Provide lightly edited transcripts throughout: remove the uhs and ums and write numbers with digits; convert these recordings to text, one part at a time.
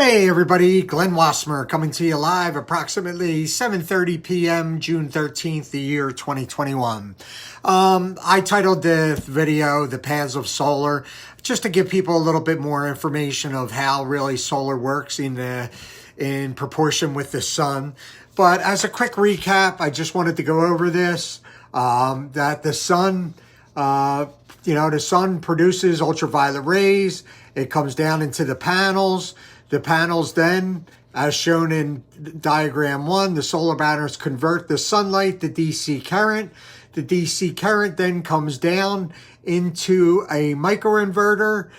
Hey everybody, Glenn Wassmer coming to you live approximately 7:30 p.m. June 13th, the year 2021. I titled the video, The Paths of Solar, just to give people a little bit more information of how really solar works in proportion with the sun. But as a quick recap, I just wanted to go over this, that the sun, the sun produces ultraviolet rays. It comes down into the panels. The panels then, as shown in diagram 1, the solar panels convert the sunlight to DC current. The DC current then comes down into a microinverter.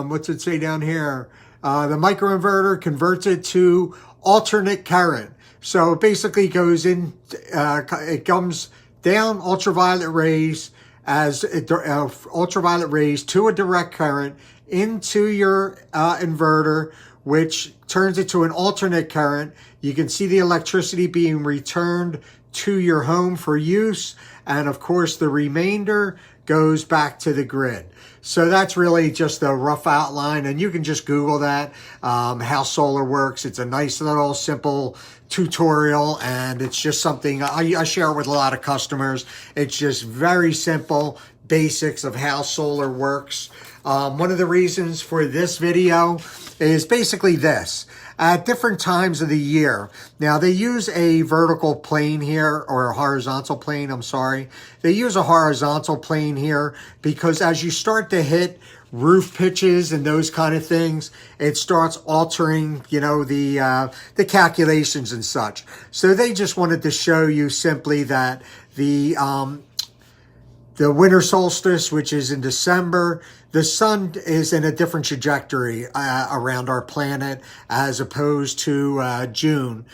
What's it say down here? The microinverter converts it to alternate current. So it basically goes in, it comes down ultraviolet rays ultraviolet rays to a direct current into your inverter, which turns it to an alternate current. You can see the electricity being returned to your home for use. And of course, the remainder goes back to the grid. So that's really just a rough outline. And you can just Google that, how solar works. It's a nice little simple tutorial. And it's just something I share with a lot of customers. It's just very simple basics of how solar works. One of the reasons for this video is basically this. At different times of the year, now they use a vertical plane here, or a horizontal plane, I'm sorry. They use a horizontal plane here because as you start to hit roof pitches and those kind of things, it starts altering, the calculations and such. So they just wanted to show you simply that the winter solstice, which is in December, the sun is in a different trajectory around our planet as opposed to June,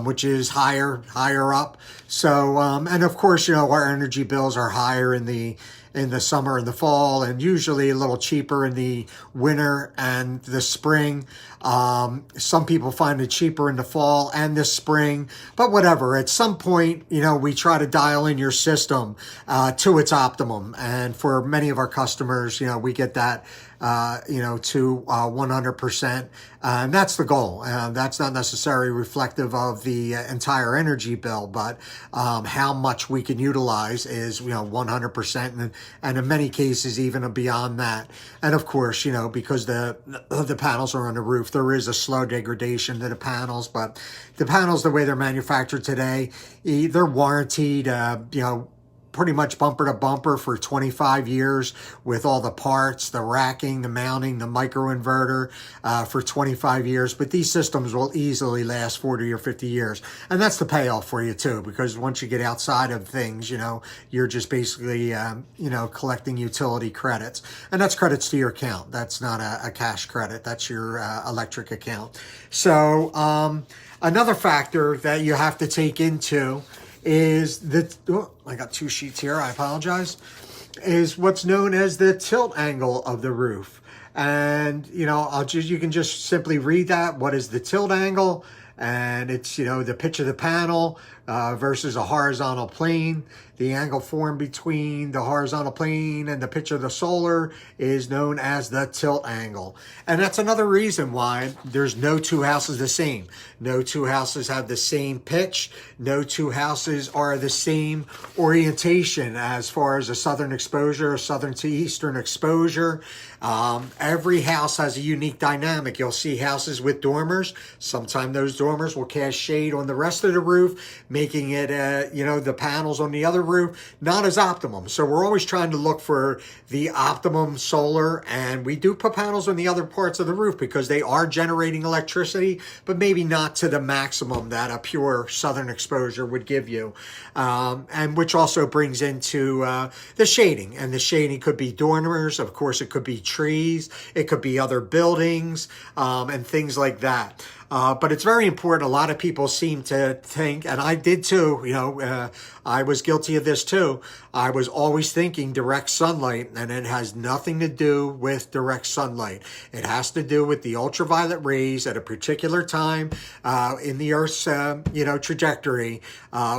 which is higher up. So, and of course, our energy bills are higher in the summer and the fall, and usually a little cheaper in the winter and the spring. Some people find it cheaper in the fall and the spring, but whatever. At some point, we try to dial in your system to its optimum. And for many of our customers, we get that to 100%. And that's the goal. That's not necessarily reflective of the entire energy bill, but how much we can utilize is, 100%. And in many cases, even beyond that. And of course, because the panels are on the roof, there is a slow degradation to the panels, but the panels, the way they're manufactured today, they're warranted, pretty much bumper to bumper for 25 years with all the parts, the racking, the mounting, the microinverter for 25 years. But these systems will easily last 40 or 50 years. And that's the payoff for you too, because once you get outside of things, you're just basically, collecting utility credits. And that's credits to your account. That's not a cash credit. That's your electric account. So another factor that you have to take into is I got two sheets here, I apologize, is what's known as the tilt angle of the roof. And, you can just simply read that. What is the tilt angle? And it's, the pitch of the panel versus a horizontal plane. The angle formed between the horizontal plane and the pitch of the solar is known as the tilt angle. And that's another reason why there's no two houses the same. No two houses have the same pitch. No two houses are the same orientation as far as a southern exposure, southern to eastern exposure. Every house has a unique dynamic. You'll see houses with dormers. Sometimes those dormers will cast shade on the rest of the roof, making it, the panels on the other roof not as optimum. So we're always trying to look for the optimum solar, and we do put panels on the other parts of the roof because they are generating electricity, but maybe not to the maximum that a pure southern exposure would give you. And which also brings into the shading, and the shading could be dormers. Of course, it could be trees. It could be other buildings and things like that. But it's very important. A lot of people seem to think, and I did too, I was guilty of this too. I was always thinking direct sunlight, and it has nothing to do with direct sunlight. It has to do with the ultraviolet rays at a particular time in the Earth's, trajectory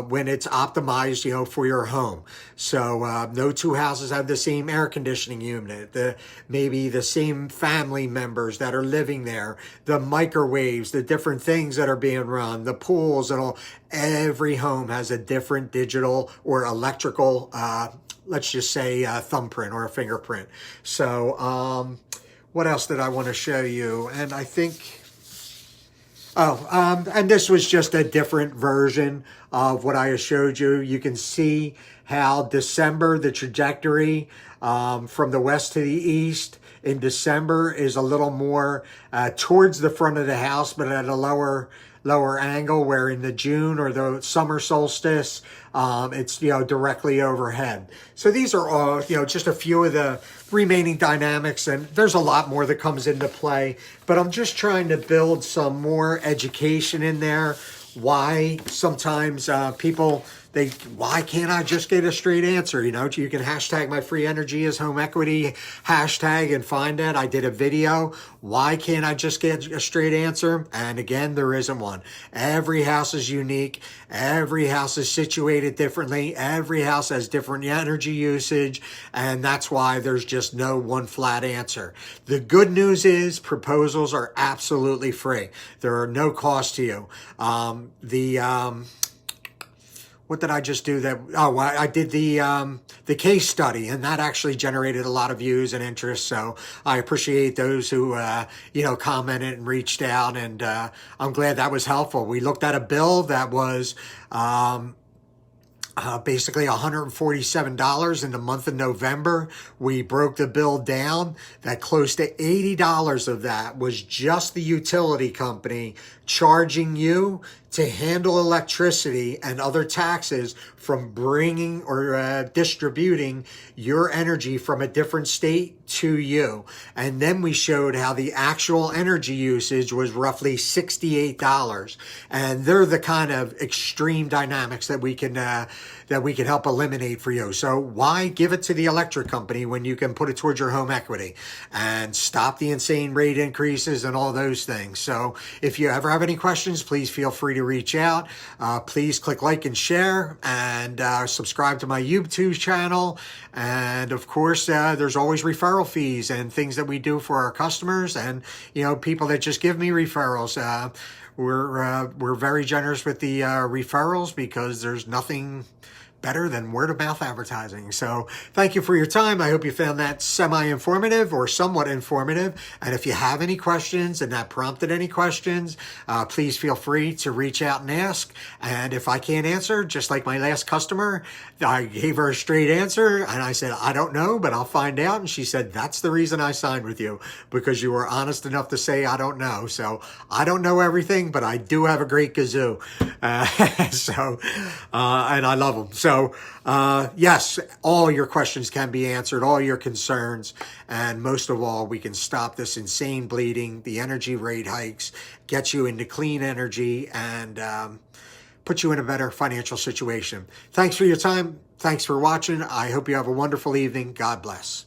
when it's optimized, for your home. So no two houses have the same air conditioning unit, maybe the same family members that are living there, the microwaves, the different things that are being run, the pools and all. Every home has a different digital or electrical, let's just say thumbprint or a fingerprint. So what else did I want to show you? And I think, and this was just a different version of what I showed you. You can see how December, the trajectory from the west to the east in December is a little more towards the front of the house, but at a lower angle, where in the June or the summer solstice, it's, directly overhead. So these are all, just a few of the remaining dynamics, and there's a lot more that comes into play, but I'm just trying to build some more education in there. Why sometimes people, why can't I just get a straight answer? You can hashtag my free energy as home equity hashtag and find it. I did a video. Why can't I just get a straight answer? And again, there isn't one. Every house is unique. Every house is situated differently. Every house has different energy usage. And that's why there's just no one flat answer. The good news is proposals are absolutely free. There are no cost to you. What did I just do? I did the case study, and that actually generated a lot of views and interest. So I appreciate those who, commented and reached out, and I'm glad that was helpful. We looked at a bill that was basically $147 in the month of November. We broke the bill down. That close to $80 of that was just the utility company charging you to handle electricity and other taxes from bringing or distributing your energy from a different state to you. And then we showed how the actual energy usage was roughly $68. And they're the kind of extreme dynamics that we can help eliminate for you. So why give it to the electric company when you can put it towards your home equity and stop the insane rate increases and all those things? So if you ever have any questions, please feel free to reach out. Please click like and share, and subscribe to my YouTube channel. And of course, there's always referral fees and things that we do for our customers, and people that just give me referrals. We're very generous with the referrals, because there's nothing better than word-of-mouth advertising. So thank you for your time. I hope you found that semi-informative or somewhat informative. And if you have any questions and that prompted any questions, please feel free to reach out and ask. And if I can't answer, just like my last customer, I gave her a straight answer and I said, I don't know, but I'll find out. And she said, that's the reason I signed with you, because you were honest enough to say, I don't know. So I don't know everything, but I do have a great kazoo. And I love them. So, yes, all your questions can be answered, all your concerns, and most of all, we can stop this insane bleeding, the energy rate hikes, get you into clean energy, and put you in a better financial situation. Thanks for your time. Thanks for watching. I hope you have a wonderful evening. God bless.